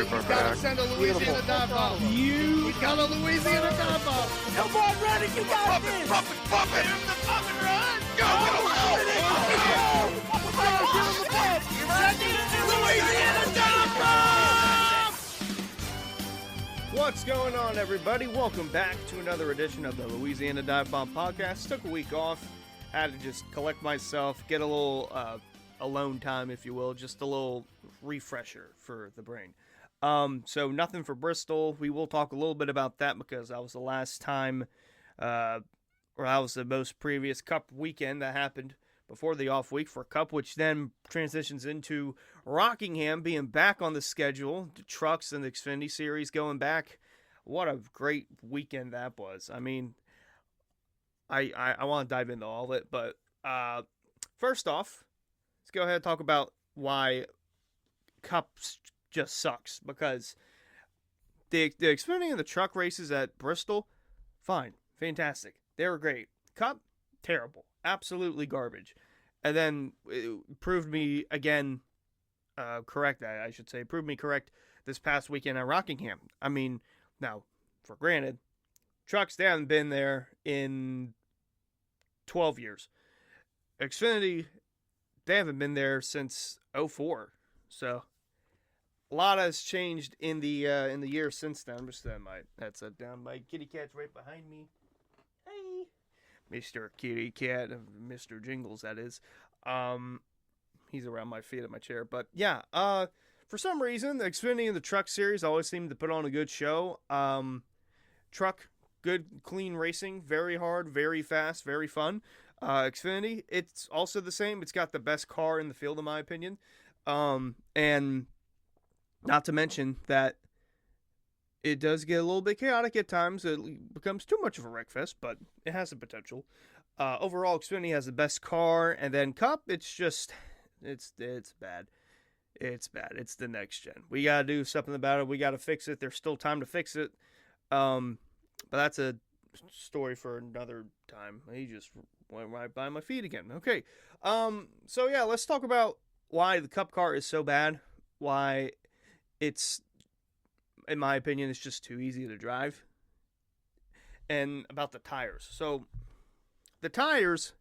got it. He's got to send a Louisiana Divebomb. He's got a Louisiana Divebomb. Come on, Reddick, you got this. Pump it. Here's the pump and run. Go. Louisiana Divebomb. What's going on, everybody? Welcome back to another edition of the Louisiana Divebomb podcast. Took a week off. Had to just collect myself, get a little alone time, if you will, just a little refresher for the brain. So nothing for Bristol. We will talk a little bit about that because that was the last time, or that was the most previous Cup weekend that happened before the off week for Cup, which then transitions into Rockingham being back on the schedule, the trucks and the Xfinity Series going back. What a great weekend that was. I mean, I want to dive into all of it, but first off, let's go ahead and talk about why Cup just sucks, because the Xfinity and the truck races at Bristol, fine, fantastic. They were great. Cup, terrible. Absolutely garbage. And then it proved me again correct, I should say. Proved me correct this past weekend at Rockingham. I mean, now, for granted, trucks, they haven't been there in 12 years. Xfinity, they haven't been there since 2004. So a lot has changed in the year since then. I'm just setting my headset down. My kitty cat's right behind me. Hey, Mr. Kitty Cat, Mr. Jingles, that is. He's around my feet at my chair. But yeah, for some reason, the Xfinity and the Truck Series always seem to put on a good show. Truck, good, clean racing, very hard, very fast, very fun. Xfinity, it's also the same. It's got the best car in the field, in my opinion. And not to mention that it does get a little bit chaotic at times. It becomes too much of a WRECKFEST, but it has the potential. Overall, Xfinity has the best car, and then Cup, it's just, it's bad. It's bad. It's the next gen. We got to do something about it. We got to fix it. There's still time to fix it. But that's a story for another time. He just went right by my feet again. Okay. So yeah, let's talk about why the Cup car is so bad. Why it's, in my opinion, it's just too easy to drive. And about the tires. So the tires,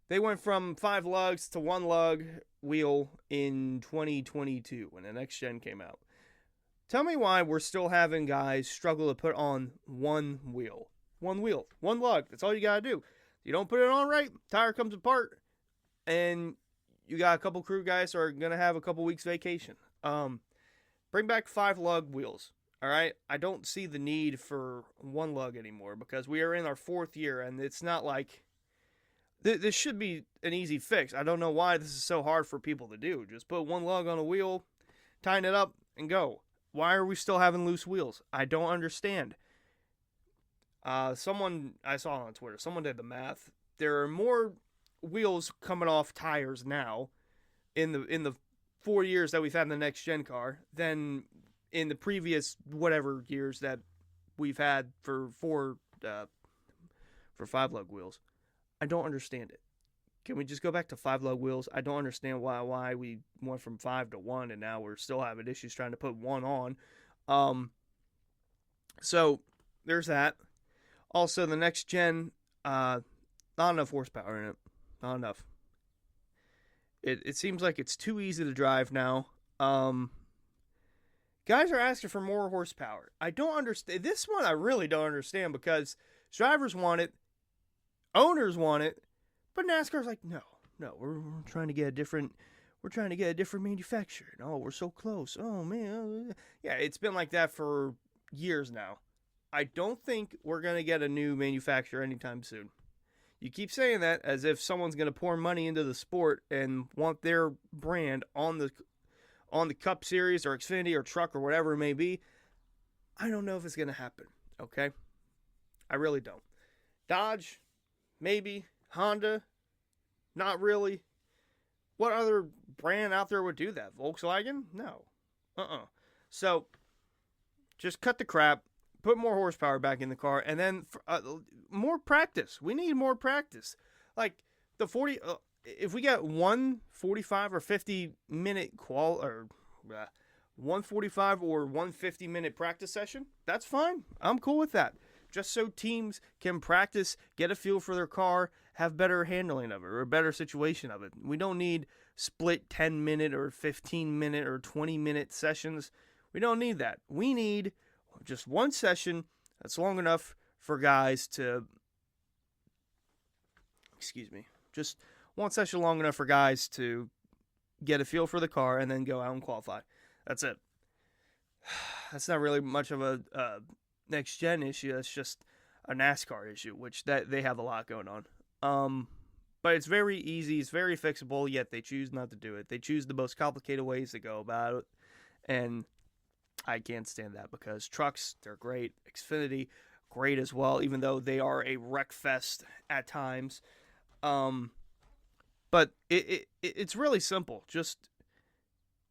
they went from 5 lugs to 1 lug wheel in 2022 when the next gen came out. Tell me why we're still having guys struggle to put on one wheel. One lug. That's all you got to do. You don't put it on right, tire comes apart, and you got a couple crew guys who are going to have a couple weeks vacation. Bring back 5 lug wheels. All right? I don't see the need for 1 lug anymore because we are in our 4th year, and it's not like this should be an easy fix. I don't know why this is so hard for people to do. Just put 1 lug on a wheel, tighten it up, and go. Why are we still having loose wheels? I don't understand. Someone I saw on Twitter, someone did the math. There are more wheels coming off tires now in the 4 years that we've had the next gen car than in the previous whatever years that we've had for 5 lug wheels. I don't understand it. Can we just go back to 5 lug wheels? I don't understand why we went from 5 to 1 and now we're still having issues trying to put 1 on. So there's that. Also, the next gen, not enough horsepower in it. Not enough. It seems like it's too easy to drive now. Guys are asking for more horsepower. I don't understand. This one I really don't understand because drivers want it, owners want it, but NASCAR's like, no, we're trying to get a different manufacturer. Oh, we're so close. Oh man, yeah, it's been like that for years now. I don't think we're gonna get a new manufacturer anytime soon. You keep saying that as if someone's gonna pour money into the sport and want their brand on the Cup Series or Xfinity or truck or whatever it may be. I don't know if it's gonna happen. Okay, I really don't. Dodge, maybe. Honda, not really. What other brand out there would do that? Volkswagen? No. So, just cut the crap, put more horsepower back in the car, and then more practice. We need more practice. Like, the 40, if we got one 45 or 50 minute 145 or 150-minute practice session, that's fine. I'm cool with that. Just so teams can practice, get a feel for their car, have better handling of it, or a better situation of it. We don't need split 10-minute or 15-minute or 20-minute sessions. We don't need that. We need just one session that's long enough for guys to... Just one session long enough for guys to get a feel for the car and then go out and qualify. That's it. That's not really much of a next-gen issue. That's just a NASCAR issue, which that they have a lot going on. But it's very easy. It's very fixable, yet they choose not to do it. They choose the most complicated ways to go about it, and I can't stand that because trucks, they're great. Xfinity, great as well, even though they are a WRECKFEST at times. But it's really simple. Just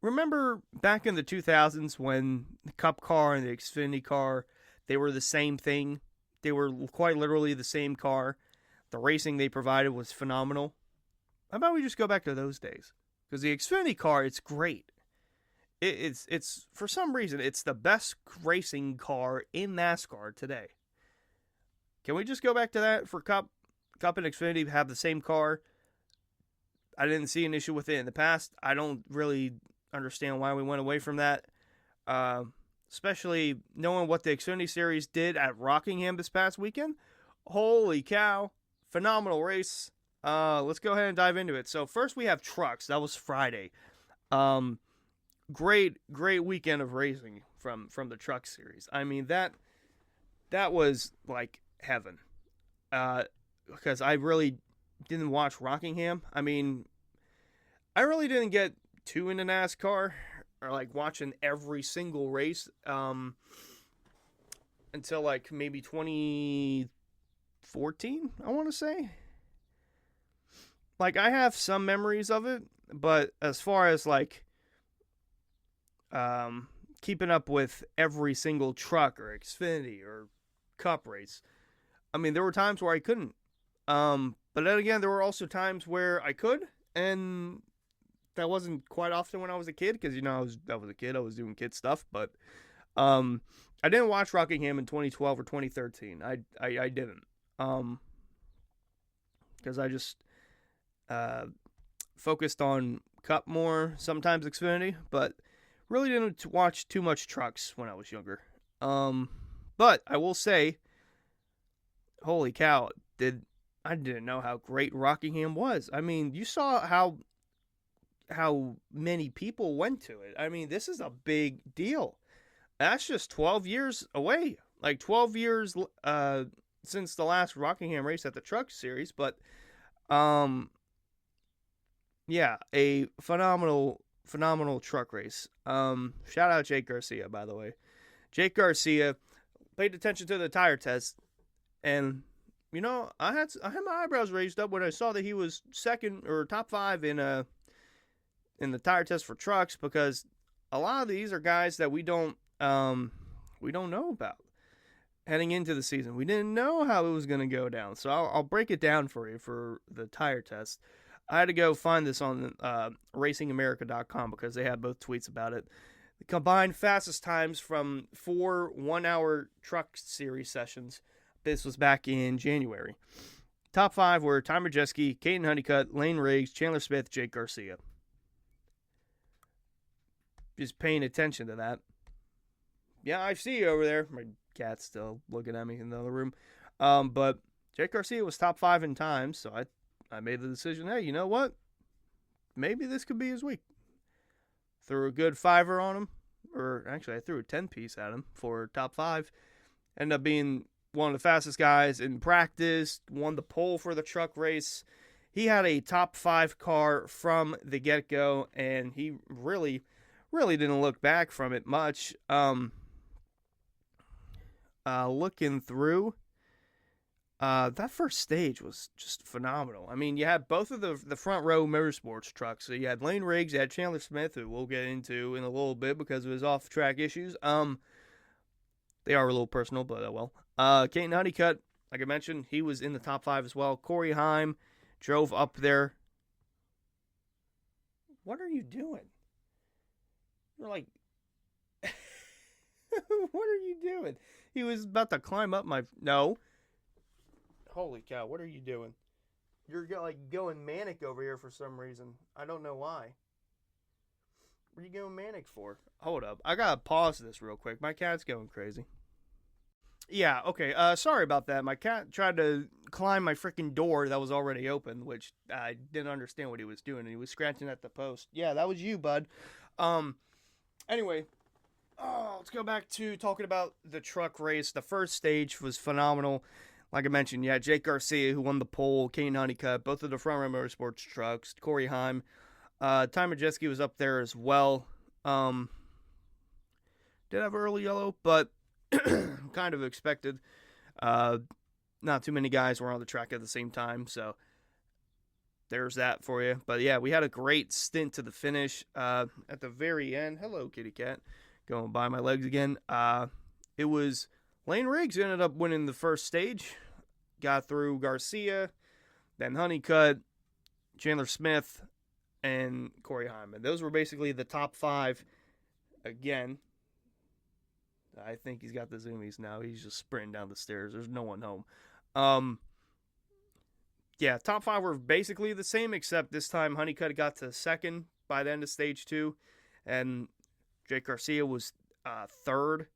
remember back in the 2000s when the Cup car and the Xfinity car, they were the same thing. They were quite literally the same car. The racing they provided was phenomenal. How about we just go back to those days? Because the Xfinity car, it's great. It's for some reason, it's the best racing car in NASCAR today. Can we just go back to that for Cup? Cup and Xfinity have the same car. I didn't see an issue with it in the past. I don't really understand why we went away from that. Especially knowing what the Xfinity Series did at Rockingham this past weekend. Holy cow. Phenomenal race. Let's go ahead and dive into it. So first we have trucks. That was Friday. Great weekend of racing from the truck series. I mean, that was like heaven. Because I really didn't watch Rockingham. I mean, I really didn't get too into NASCAR or like watching every single race until like maybe 2014, I want to say. Like, I have some memories of it, but as far as like keeping up with every single truck or Xfinity or Cup race, I mean, there were times where I couldn't. But then again, there were also times where I could, and that wasn't quite often when I was a kid, because, you know, I was a kid, I was doing kid stuff, but I didn't watch Rockingham in 2012 or 2013. I didn't. Because I just focused on Cup more, sometimes Xfinity, but really didn't watch too much trucks when I was younger. But I will say, holy cow, I didn't know how great Rockingham was. I mean, you saw how many people went to it. I mean, this is a big deal. That's just 12 years away. Like 12 years since the last Rockingham race at the Truck Series, but yeah, a phenomenal truck race. Shout out Jake Garcia, by the way. Jake Garcia paid attention to the tire test, and you know, I had my eyebrows raised up when I saw that he was second or top 5 in the tire test for trucks, because a lot of these are guys that we don't know about heading into the season. We didn't know how it was going to go down, so I'll break it down for you for the tire test. I had to go find this on RacingAmerica.com because they had both tweets about it. The combined fastest times from 4 one-hour truck series sessions. This was back in January. Top 5 were Ty Majeski, Caden Honeycutt, Layne Riggs, Chandler Smith, Jake Garcia. Just paying attention to that. Yeah, I see you over there. My cat's still looking at me in the other room. But Jake Garcia was top 5 in times, so I made the decision, hey, you know what? Maybe this could be his week. Threw a good 5er on him. Or actually, I threw a 10-piece at him for top 5. Ended up being one of the fastest guys in practice, won the pole for the truck race. He had a top 5 car from the get-go, and he really didn't look back from it much. Looking through, that first stage was just phenomenal. I mean, you had both of the front row motorsports trucks. So you had Layne Riggs, you had Chandler Smith, who we'll get into in a little bit because of his off-track issues. They are a little personal, but oh well. Caden Honeycutt, like I mentioned, he was in the top 5 as well. Corey Heim drove up there. What are you doing? You're like What are you doing? He was about to climb up my... No. Holy cow, what are you doing? You're like going manic over here for some reason. I don't know why. What are you going manic for? Hold up. I gotta pause this real quick. My cat's going crazy. Yeah, okay. Sorry about that. My cat tried to climb my freaking door that was already open, which I didn't understand what he was doing. He was scratching at the post. Yeah, that was you, bud. Anyway, let's go back to talking about the truck race. The first stage was phenomenal. Like I mentioned, yeah, Jake Garcia, who won the pole, Kahne Honeycutt, both of the Front Row Motorsports trucks, Corey Heim. Ty Majeski was up there as well. Did have early yellow, but kind of expected. Not too many guys were on the track at the same time, so there's that for you. But yeah, we had a great stint to the finish. At the very end, hello, kitty cat, going by my legs again. It was Layne Riggs who ended up winning the first stage. Got through Garcia, then Honeycutt, Chandler Smith, and Corey Hyman. Those were basically the top 5. Again, I think he's got the zoomies now. He's just sprinting down the stairs. There's no one home. Yeah, top 5 were basically the same, except this time Honeycutt got to second by the end of stage 2, and Jake Garcia was third.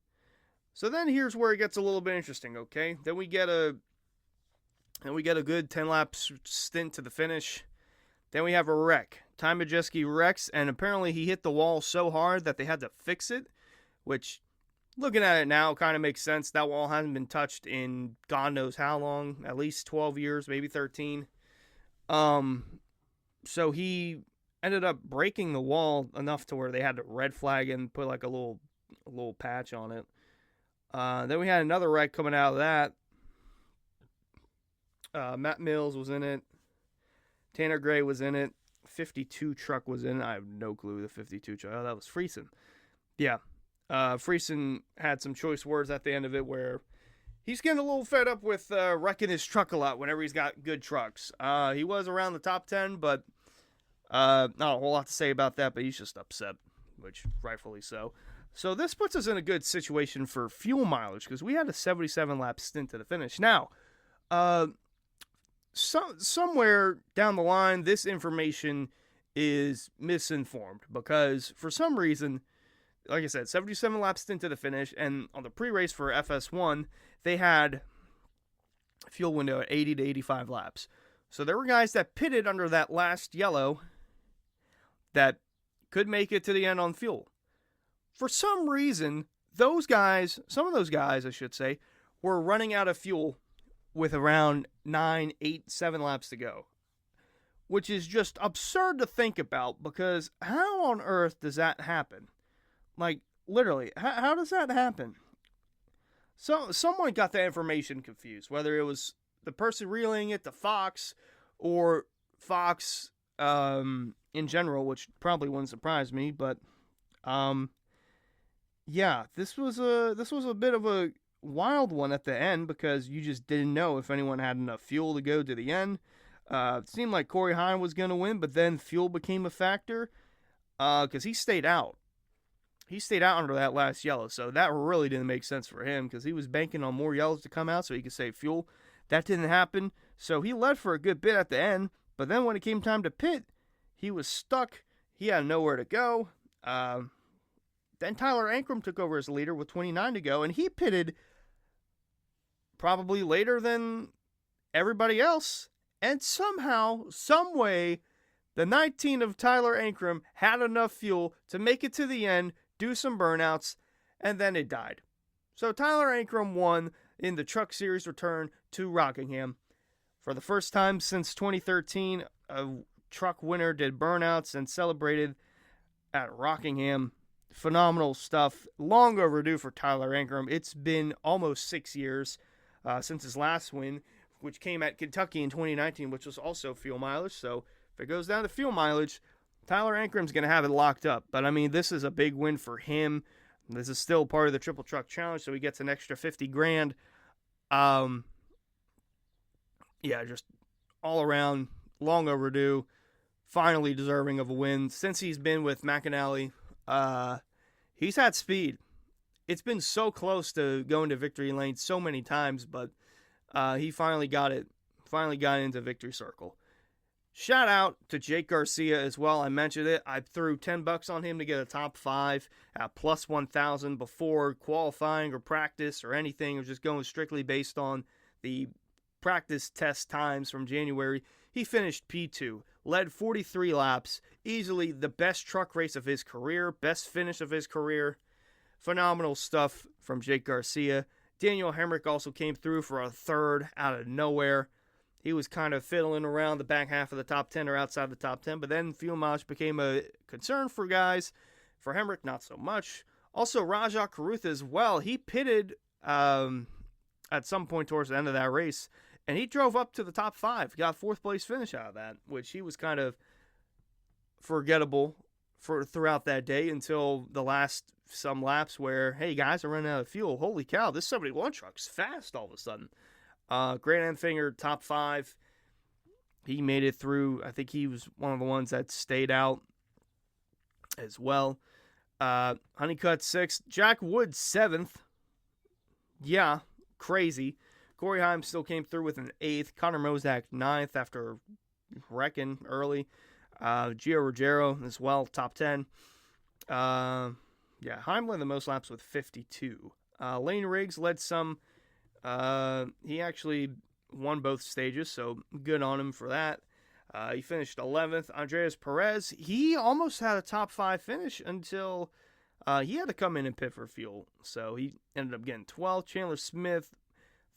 So then here's where it gets a little bit interesting, okay? Then we get a good 10-lap stint to the finish. Then we have a wreck. Ty Majeski wrecks, and apparently he hit the wall so hard that they had to fix it, which, looking at it now, kind of makes sense. That wall hasn't been touched in God knows how long, at least 12 years, maybe 13. So he ended up breaking the wall enough to where they had to red flag and put like a little patch on it. Then we had another wreck coming out of that. Matt Mills was in it. Tanner Gray was in it. 52 truck was in it. I have no clue the 52 truck. Oh, that was Friesen. Yeah. Friesen had some choice words at the end of it where he's getting a little fed up with wrecking his truck a lot whenever he's got good trucks. He was around the top 10, but not a whole lot to say about that, but he's just upset, which rightfully so. So this puts us in a good situation for fuel mileage because we had a 77-lap stint to the finish. Now, somewhere down the line, this information is misinformed because for some reason, like I said, 77 laps stint to the finish, and on the pre-race for FS1, they had a fuel window at 80 to 85 laps. So there were guys that pitted under that last yellow that could make it to the end on fuel. For some reason, some of those guys, I should say, were running out of fuel with around 9, 8, 7 laps to go. Which is just absurd to think about because how on earth does that happen? Like, literally, how does that happen? So someone got that information confused, whether it was the person relaying it to Fox or Fox in general, which probably wouldn't surprise me, but yeah, this was a bit of a wild one at the end because you just didn't know if anyone had enough fuel to go to the end. It seemed like Corey Heim was going to win, but then fuel became a factor because he stayed out. He stayed out under that last yellow, so that really didn't make sense for him because he was banking on more yellows to come out so he could save fuel. That didn't happen, so he led for a good bit at the end, but then when it came time to pit, he was stuck. He had nowhere to go. Then Tyler ANKRUM took over as leader with 29 to go, and he pitted probably later than everybody else. And somehow, some way, the 19 of Tyler ANKRUM had enough fuel to make it to the end, do some burnouts, and then it died. So Tyler ANKRUM won in the Truck Series return to Rockingham. For the first time since 2013, a truck winner did burnouts and celebrated at Rockingham. Phenomenal stuff. Long overdue for Tyler ANKRUM. It's been almost 6 years since his last win, which came at Kentucky in 2019, which was also fuel mileage. So if it goes down to fuel mileage, Tyler ANKRUM's going to have it locked up. But, I mean, this is a big win for him. This is still part of the Triple Truck Challenge, so he gets an extra $50,000. Yeah, just all around, long overdue, finally deserving of a win. Since he's been with McAnally, he's had speed. it's been so close to going to victory lane so many times, but he finally got into victory circle. Shout out to Jake Garcia as well. I mentioned it. I threw $10 on him to get a top 5 at plus 1,000 before qualifying or practice or anything. It was just going strictly based on the practice test times from January. He finished P2, led 43 laps, easily the best truck race of his career, best finish of his career. Phenomenal stuff from Jake Garcia. Daniel Hemrick also came through for a third out of nowhere. He was kind of fiddling around the back half of the top 10 or outside the top 10, but then fuel mileage became a concern for guys. For Hemrick, not so much. Also, Rajah Caruth as well. He pitted at some point towards the end of that race, and he drove up to the top 5. Got 4th place finish out of that, which he was kind of forgettable for throughout that day until the last some laps where, hey guys, I'm running out of fuel. Holy cow, this 71 truck's fast all of a sudden. Grant Enfinger, top 5. He made it through. I think he was one of the ones that stayed out as well. Honeycutt 6th. Jack Wood 7th. Yeah, crazy. Corey Heim still came through with an 8th. Connor Mozak 9th after wrecking early. Gio Ruggiero as well, top 10. Heim led the most laps with 52. Layne Riggs led some. He actually won both stages, so good on him for that. He finished 11th. Andreas Perez, he almost had a top 5 finish until he had to come in and pit for fuel. So he ended up getting 12th. Chandler Smith,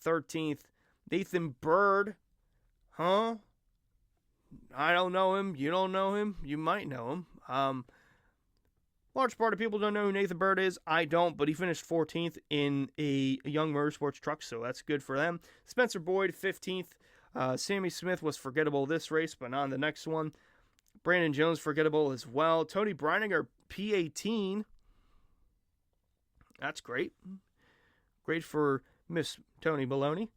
13th. Nathan Bird, I don't know him. You don't know him. You might know him. Large part of people don't know who Nathan Bird is. I don't, but he finished 14th in a Young Motorsports truck, so that's good for them. Spencer Boyd, 15th. Sammy Smith was forgettable this race, but not in the next one. Brandon Jones, forgettable as well. Tony Breininger, P18. That's great. Great for Miss Tony Baloney.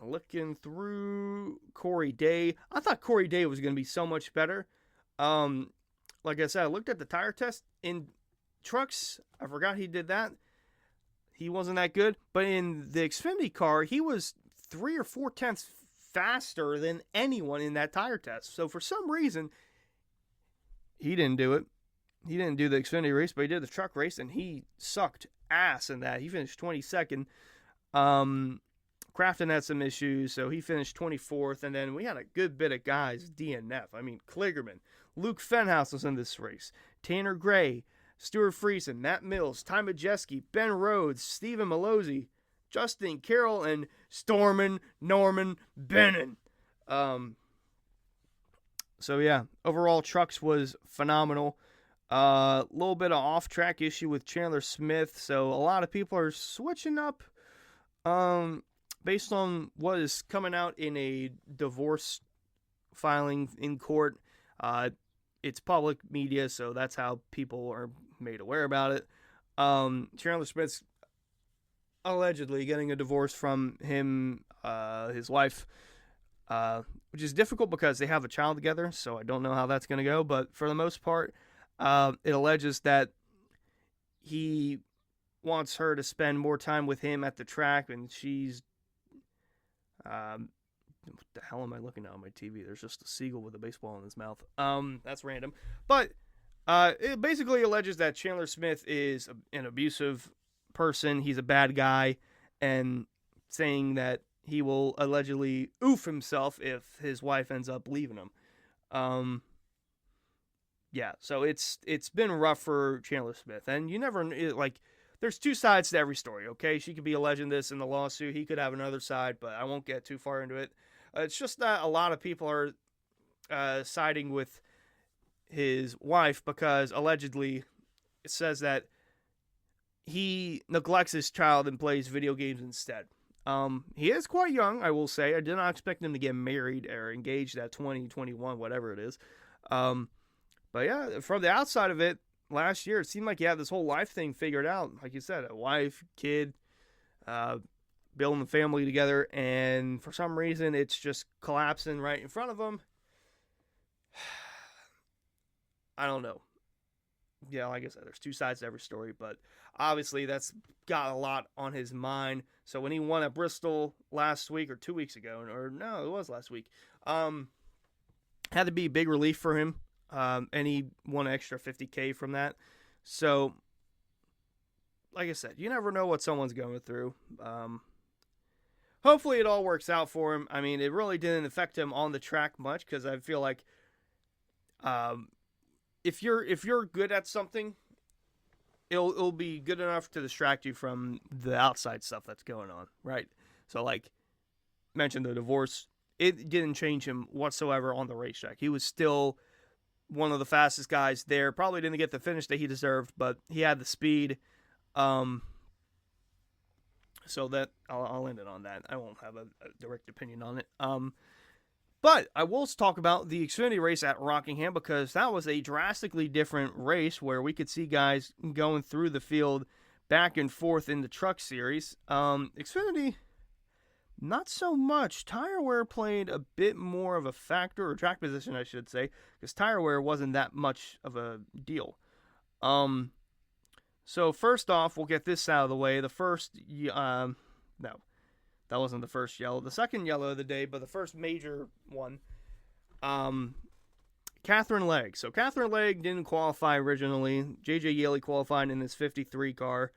Looking through Corey Day. I thought Corey Day was going to be so much better. Like I said, I looked at the tire test in trucks. I forgot he did that. He wasn't that good. But in the Xfinity car, he was 3 or 4 tenths faster than anyone in that tire test. So for some reason, he didn't do it. He didn't do the Xfinity race, but he did the truck race, and he sucked ass in that. He finished 22nd. Crafton had some issues, so he finished 24th. And then we had a good bit of guys DNF. I mean, Kligerman. Luke Fenhouse was in this race. Tanner Gray, Stuart Friesen, Matt Mills, Ty Majeski, Ben Rhodes, Stephen Malozzi, Justin Carroll, and Stormin Norman Bennon. So yeah, overall trucks was phenomenal. A little bit of off-track issue with Chandler Smith, so a lot of people are switching up based on what is coming out in a divorce filing in court. It's public media, so that's how people are made aware about it. Chandler Smith's allegedly getting a divorce from him, his wife, which is difficult because they have a child together, so I don't know how that's going to go. But for the most part, it alleges that he wants her to spend more time with him at the track, and she's... what the hell am I looking at on my TV? There's just a seagull with a baseball in his mouth. That's random. But it basically alleges that Chandler Smith is an abusive person. He's a bad guy, and saying that he will allegedly oof himself if his wife ends up leaving him. Yeah, so it's been rough for Chandler Smith. And you never, there's 2 sides to every story, okay? She could be alleging this in the lawsuit. He could have another side, but I won't get too far into it. It's just that a lot of people are siding with his wife because allegedly it says that he neglects his child and plays video games instead. He is quite young, I will say. I did not expect him to get married or engaged at 20, 21, whatever it is. But yeah, from the outside of it, last year it seemed like he had this whole life thing figured out. Like you said, a wife, kid, building the family together, and for some reason it's just collapsing right in front of him. I don't know. yeah, like I said, there's two sides to every story, but obviously that's got a lot on his mind. So when he won at Bristol last week or 2 weeks ago, or no, it was last week, had to be a big relief for him, and he won an extra $50K from that. So, like I said, you never know what someone's going through. Hopefully it all works out for him. I mean, it really didn't affect him on the track much, because I feel like if you're good at something, it'll be good enough to distract you from the outside stuff that's going on, right? So, like mentioned, the divorce, it didn't change him whatsoever on the racetrack. He was still one of the fastest guys there. Probably didn't get the finish that he deserved, but he had the speed. So that I'll end it on that. I won't have a direct opinion on it. But I will talk about the Xfinity race at Rockingham, because that was a drastically different race where we could see guys going through the field back and forth in the truck series. Xfinity, not so much. Tire wear played a bit more of a factor, or track position, I should say, because tire wear wasn't that much of a deal. So first off, we'll get this out of the way. The first, no, that wasn't the first yellow. The second yellow of the day, but the first major one, Kathrine Legge. So Kathrine Legge didn't qualify originally. J.J. Yeley qualified in his 53 car.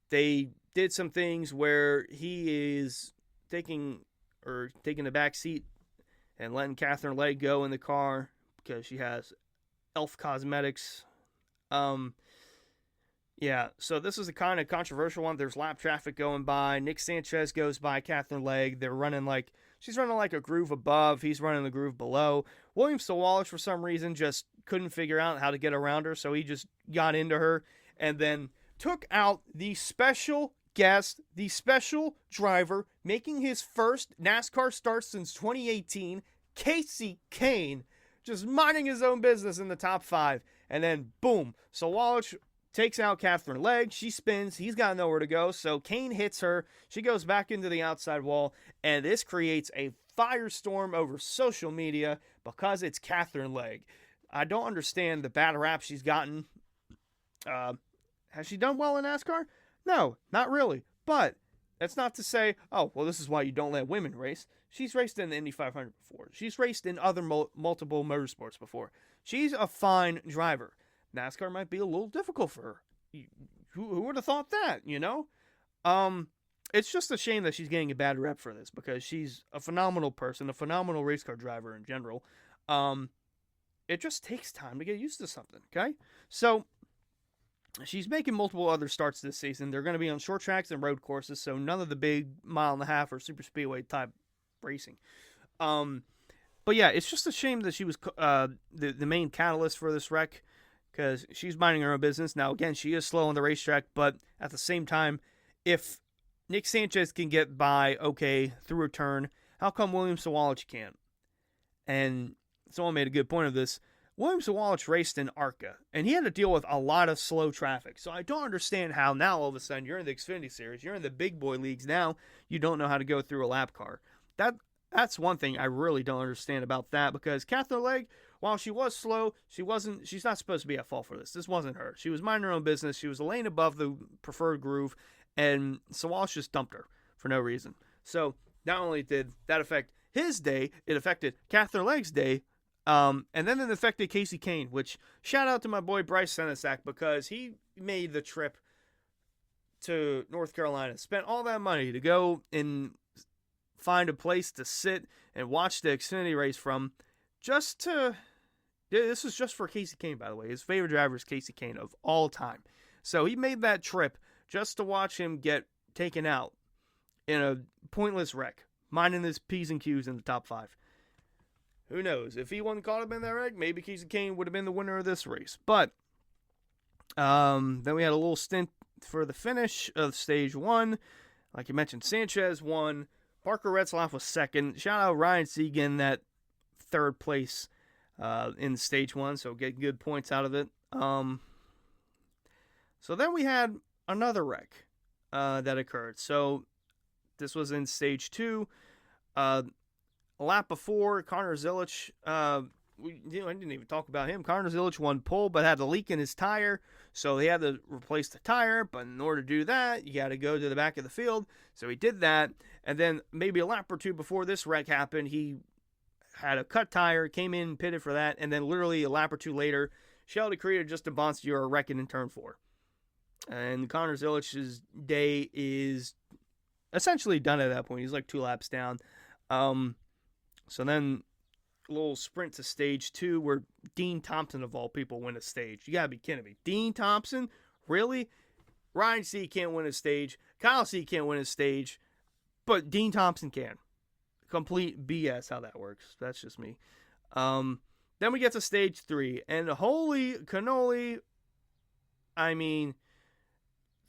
They did some things where he is taking the back seat and letting Kathrine Legge go in the car because she has elf cosmetics. Yeah, so this is a kind of controversial one. There's lap traffic going by. Nick Sanchez goes by Kathrine Legge. She's running like a groove above. He's running the groove below. William Sawalich, for some reason, just couldn't figure out how to get around her, so he just got into her and then took out the special guest, the special driver, making his first NASCAR start since 2018, Kasey Kahne, just minding his own business in the top 5. And then, boom, Sawalich takes out Kathrine Legge. She spins. He's got nowhere to go. So Kahne hits her. She goes back into the outside wall. And this creates a firestorm over social media because it's Kathrine Legge. I don't understand the bad rap she's gotten. Has she done well in NASCAR? No, not really. But that's not to say, oh, well, this is why you don't let women race. She's raced in the Indy 500 before. She's raced in other multiple motorsports before. She's a fine driver. NASCAR might be a little difficult for her. Who would have thought that, you know? It's just a shame that she's getting a bad rep for this, because she's a phenomenal person, a phenomenal race car driver in general. It just takes time to get used to something, okay? So she's making multiple other starts this season. They're going to be on short tracks and road courses, so none of the big mile-and-a-half or super speedway type racing. But yeah, it's just a shame that she was the main catalyst for this wreck, because she's minding her own business. Now, again, she is slow on the racetrack, but at the same time, if Nick Sanchez can get by okay through a turn, how come William Sawalich can't? And someone made a good point of this. William Sawalich raced in ARCA, and he had to deal with a lot of slow traffic. So I don't understand how now all of a sudden you're in the Xfinity Series, you're in the big boy leagues now, you don't know how to go through a lap car. That's one thing I really don't understand about that, because Kathrine Legge, while she was slow, she's not supposed to be at fault for this. This wasn't her. She was minding her own business. She was a lane above the preferred groove, and Sawalich just dumped her for no reason. So not only did that affect his day, it affected Kathrine Legge's day, and then it affected Kasey Kahne, which shout out to my boy Bryce Senesac, because he made the trip to North Carolina, spent all that money to go and find a place to sit and watch the Xfinity race from, this is just for Kasey Kahne, by the way. His favorite driver is Kasey Kahne of all time. So he made that trip just to watch him get taken out in a pointless wreck, minding his P's and Q's in the top 5. Who knows? If he wasn't caught up in that wreck, maybe Kasey Kahne would have been the winner of this race. But then we had a little stint for the finish of stage 1. Like you mentioned, Sanchez won. Parker Retzlaff was second. Shout out Ryan Sieg in that third place in stage 1, so getting good points out of it. So then we had another wreck that occurred. So this was in stage 2. A lap before, Connor Zilisch I didn't even talk about him. Connor Zilisch won pole, but had a leak in his tire, so he had to replace the tire. But in order to do that, you got to go to the back of the field. So he did that, and then maybe a lap or two before this wreck happened, he had a cut tire, came in, pitted for that, and then literally a lap or two later, Shelby created just a Bonsier or wrecking in turn 4. And Connor Zilisch's day is essentially done at that point. He's like 2 laps down. So then a little sprint to stage 2 where Dean Thompson, of all people, win a stage. You gotta be kidding me. Dean Thompson? Really? Ryan Sieg can't win a stage. Kyle Sieg can't win a stage. But Dean Thompson can. Complete BS how that works. That's just me. Then we get to stage 3. And holy cannoli, I mean,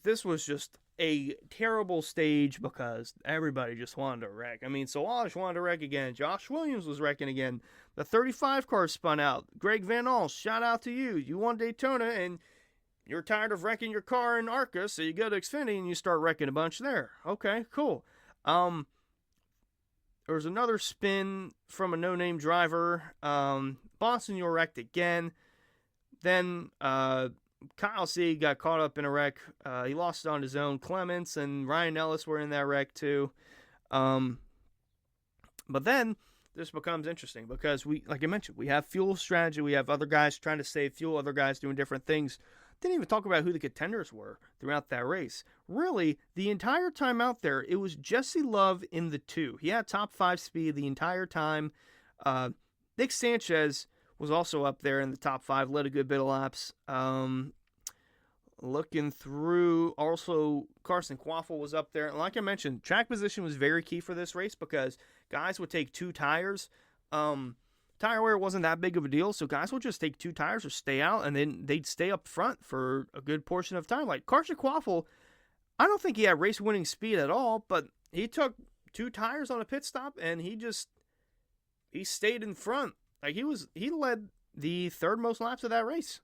this was just a terrible stage because everybody just wanted to wreck. I mean, Zilisch wanted to wreck again. Josh Williams was wrecking again. The 35 car spun out. Greg Van All, shout out to you. You won Daytona and you're tired of wrecking your car in ARCA, so you go to Xfinity and you start wrecking a bunch there. Okay, cool. There was another spin from a no-name driver. Boston, you were wrecked again. Then Kyle Sieg got caught up in a wreck. He lost on his own. Clements and Ryan Ellis were in that wreck too. But then this becomes interesting because like I mentioned, we have fuel strategy. We have other guys trying to save fuel, other guys doing different things. Didn't even talk about who the contenders were throughout that race. Really, the entire time out there, it was Jesse Love in the 2. He had top 5 speed the entire time. Nick Sanchez was also up there in the top 5, led a good bit of laps. Looking through, also Carson Quaffle was up there. And like I mentioned, track position was very key for this race because guys would take 2 tires. Tire wear wasn't that big of a deal, so guys would just take 2 tires or stay out, and then they'd stay up front for a good portion of time. Like Carson Quaffle, I don't think he had race-winning speed at all, but he took 2 tires on a pit stop, and he stayed in front. Like he led the 3rd most laps of that race.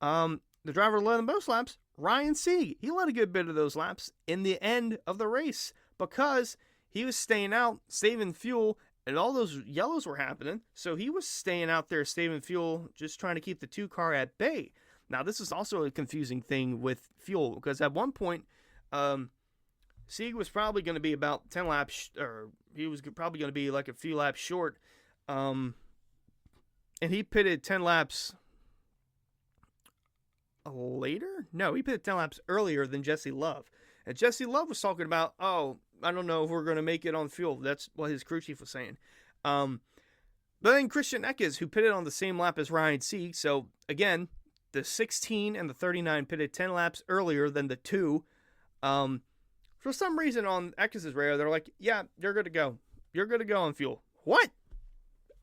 The driver led the most laps, Ryan Sieg. He led a good bit of those laps in the end of the race because he was staying out, saving fuel, and all those yellows were happening. So he was staying out there, saving fuel, just trying to keep the 2 car at bay. Now, this is also a confusing thing with fuel because at one point, Sieg was probably going to be about 10 laps, or he was probably going to be like a few laps short. And he pitted 10 laps later? No, he pitted 10 laps earlier than Jesse Love. And Jesse Love was talking about, I don't know if we're going to make it on fuel. That's what his crew chief was saying. But then Christian Eckes, who pitted on the same lap as Ryan Sieg. So, again, the 16 and the 39 pitted 10 laps earlier than the 2. For some reason on Eckes' radar, they're like, yeah, you're good to go. You're good to go on fuel. What?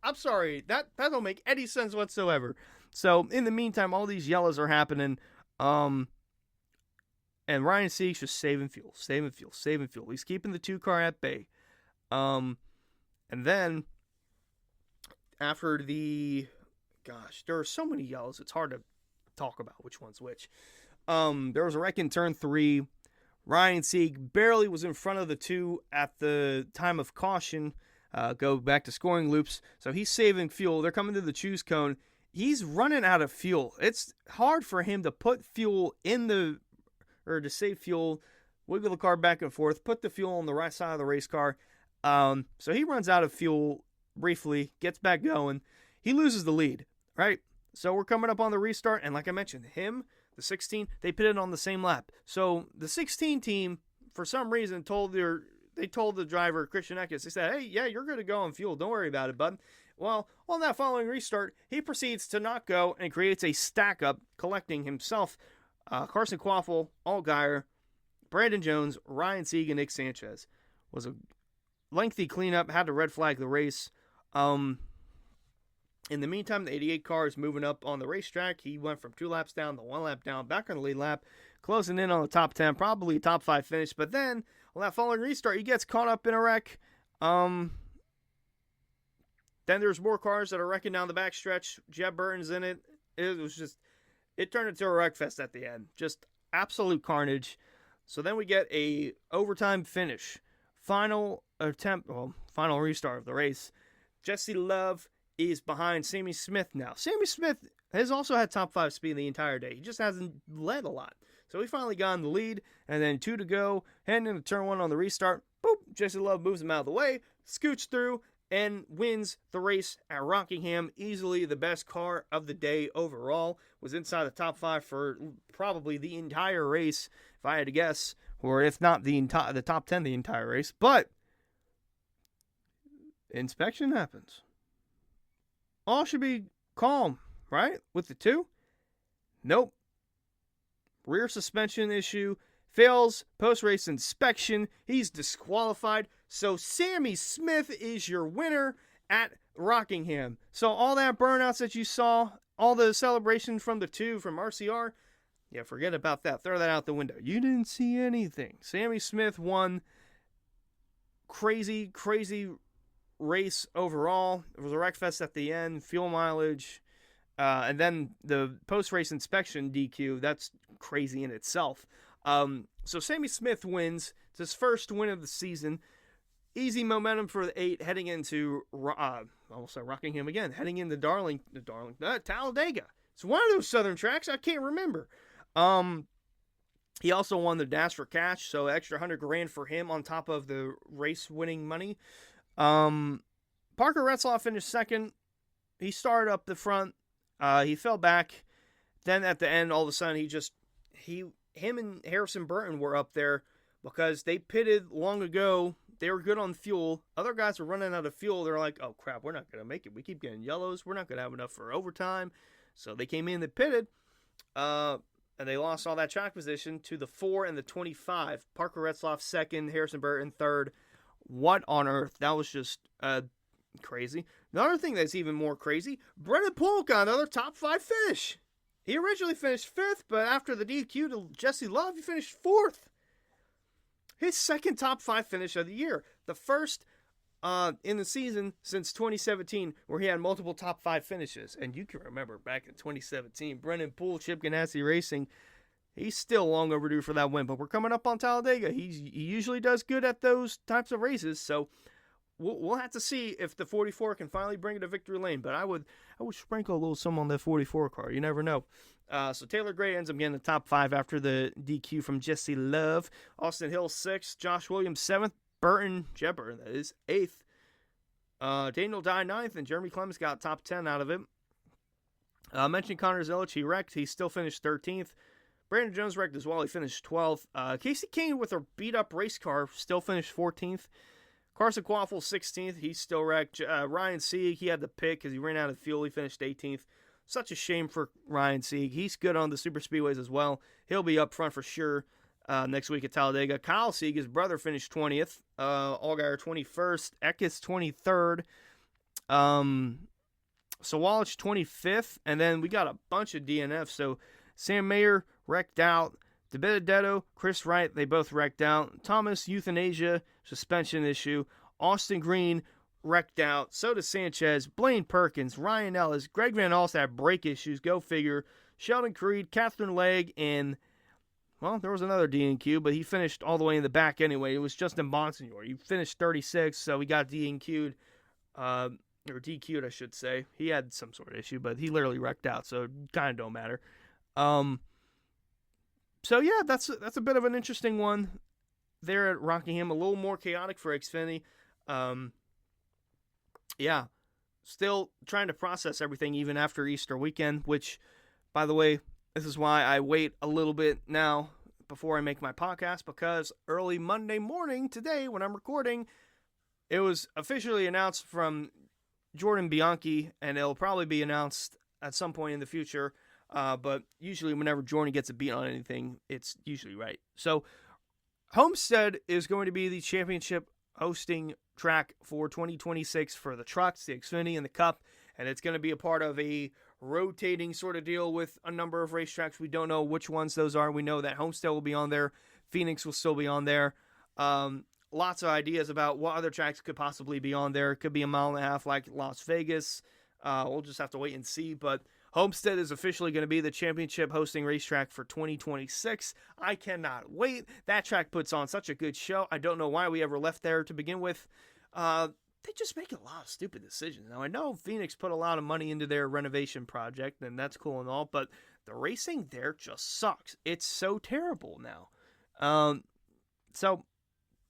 I'm sorry. That don't make any sense whatsoever. So, in the meantime, all these yellows are happening. And Ryan Sieg's just saving fuel. He's keeping the 2 car at bay. And then, after there are so many yellows, it's hard to talk about which one's which. There was a wreck in turn 3. Ryan Sieg barely was in front of the 2 at the time of caution. Go back to scoring loops. So he's saving fuel. They're coming to the choose cone. He's running out of fuel. It's hard for him to put fuel to save fuel, wiggle the car back and forth, put the fuel on the right side of the race car. So he runs out of fuel briefly, gets back going. He loses the lead, right? So we're coming up on the restart, and like I mentioned, the 16, they pitted on the same lap. So the 16 team, for some reason, told the driver, Christian Eckes, they said, hey, yeah, you're good to go on fuel. Don't worry about it, bud. Well, on that following restart, he proceeds to not go and creates a stack-up, collecting himself Carson Quaffle, Allgaier, Brandon Jones, Ryan Sieg, and Nick Sanchez. Was a lengthy cleanup, had to red flag the race. In the meantime, the 88 car is moving up on the racetrack. He went from 2 laps down to 1 lap down, back on the lead lap, closing in on the top 10, probably a top 5 finish. But then, on that following restart, he gets caught up in a wreck. Then there's more cars that are wrecking down the backstretch. Jeb Burton's in it. It turned into a WRECKFEST at the end. Just absolute carnage. So then we get a overtime finish. Final restart of the race. Jesse Love is behind Sammy Smith now. Sammy Smith has also had top 5 speed the entire day. He just hasn't led a lot. So he finally got in the lead, and then 2 to go, heading into turn 1 on the restart. Boop, Jesse Love moves him out of the way, scoots through, and wins the race at Rockingham. Easily the best car of the day overall. Was inside the top 5 for probably the entire race, if I had to guess, or if not the top 10 the entire race. But inspection happens. All should be calm, right? With the 2? Nope. Rear suspension issue. Fails post-race inspection. He's disqualified. So Sammy Smith is your winner at Rockingham. So all that burnouts that you saw, all the celebration from the 2 from RCR, yeah, forget about that. Throw that out the window. You didn't see anything. Sammy Smith won. Crazy, crazy race overall. It was a WRECKFEST at the end. Fuel mileage. And then the post-race inspection DQ, that's crazy in itself. So Sammy Smith wins. It's his first win of the season. Easy momentum for the 8 heading into, almost said Rockingham again, heading into Talladega. It's one of those southern tracks. I can't remember. He also won the Dash for Cash, so extra $100,000 for him on top of the race-winning money. Parker Retzlaff finished second. He started up the front. He fell back. Then at the end, all of a sudden, him and Harrison Burton were up there because they pitted long ago. They were good on fuel. Other guys were running out of fuel. They're like, oh, crap, we're not going to make it. We keep getting yellows. We're not going to have enough for overtime. So they came in, they pitted, and they lost all that track position to the 4 and the 25. Parker Retzlaff second, Harrison Burton third. What on earth? That was just crazy. Another thing that's even more crazy, Brennan Poole got another top 5 finish. He originally finished 5th, but after the DQ to Jesse Love, he finished 4th. His second top 5 finish of the year. The first in the season since 2017 where he had multiple top 5 finishes. And you can remember back in 2017, Brennan Poole, Chip Ganassi Racing, he's still long overdue for that win. But we're coming up on Talladega. He usually does good at those types of races. So we'll have to see if the 44 can finally bring it to victory lane. But I would sprinkle a little some on that 44 car. You never know. So Taylor Gray ends up getting the top 5 after the DQ from Jesse Love. Austin Hill 6th. Josh Williams 7th. Burton Jebber, that is 8th. Daniel Dye 9th. And Jeremy Clemens got top 10 out of it. Mentioned Connor Zilisch. He wrecked. He still finished 13th. Brandon Jones wrecked as well. He finished 12th. Kasey Kahne with a beat-up race car still finished 14th. Carson Quaffle, 16th. He's still wrecked. Ryan Sieg, he had to pick because he ran out of fuel. He finished 18th. Such a shame for Ryan Sieg. He's good on the super speedways as well. He'll be up front for sure next week at Talladega. Kyle Sieg, his brother, finished 20th. Allgaier 21st. Eckes 23rd. Sawalich 25th. And then we got a bunch of DNFs. So Sam Mayer wrecked out. DeBenedetto, Chris Wright, they both wrecked out. Thomas, euthanasia, suspension issue. Austin Green wrecked out. So does Sanchez, Blaine Perkins, Ryan Ellis, Greg Van Alst had brake issues. Go figure. Sheldon Creed, Kathrine Legge, and, well, there was another DNQ, but he finished all the way in the back anyway. It was Justin Bonsignor. He finished 36th, so he got DNQ'd, or DQ'd, I should say. He had some sort of issue, but he literally wrecked out, so it kind of don't matter. So, yeah, that's a bit of an interesting one there at Rockingham. A little more chaotic for Xfinity. Yeah, still trying to process everything even after Easter weekend, which, by the way, this is why I wait a little bit now before I make my podcast, because early Monday morning today when I'm recording, it was officially announced from Jordan Bianchi, and it'll probably be announced at some point in the future. But usually whenever Jordan gets a beat on anything, it's usually right. So Homestead is going to be the championship hosting track for 2026 for the trucks, the Xfinity, and the Cup. And it's going to be a part of a rotating sort of deal with a number of racetracks. We don't know which ones those are. We know that Homestead will be on there. Phoenix will still be on there. Lots of ideas about what other tracks could possibly be on there. It could be a mile and a half like Las Vegas. We'll just have to wait and see. But Homestead is officially going to be the championship hosting racetrack for 2026. I cannot wait. That track puts on such a good show. I don't know why we ever left there to begin with. they just make a lot of stupid decisions. Now, I know Phoenix put a lot of money into their renovation project, and that's cool and all, but the racing there just sucks. It's so terrible now. So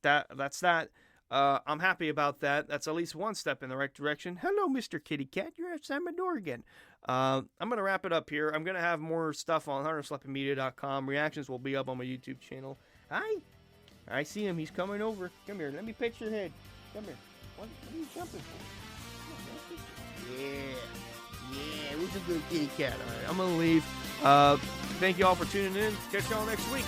that's that. I'm happy about that. That's at least one step in the right direction. Hello, Mr. Kitty Cat. You're at my door again. I'm going to wrap it up here. I'm going to have more stuff on huntersleppingmedia.com. Reactions will be up on my YouTube channel. Hi. I see him. He's coming over. Come here. Let me pet your head. Come here. What are you jumping for? Yeah. Who's a good kitty cat? All right, I'm going to leave. Thank you all for tuning in. Catch y'all next week.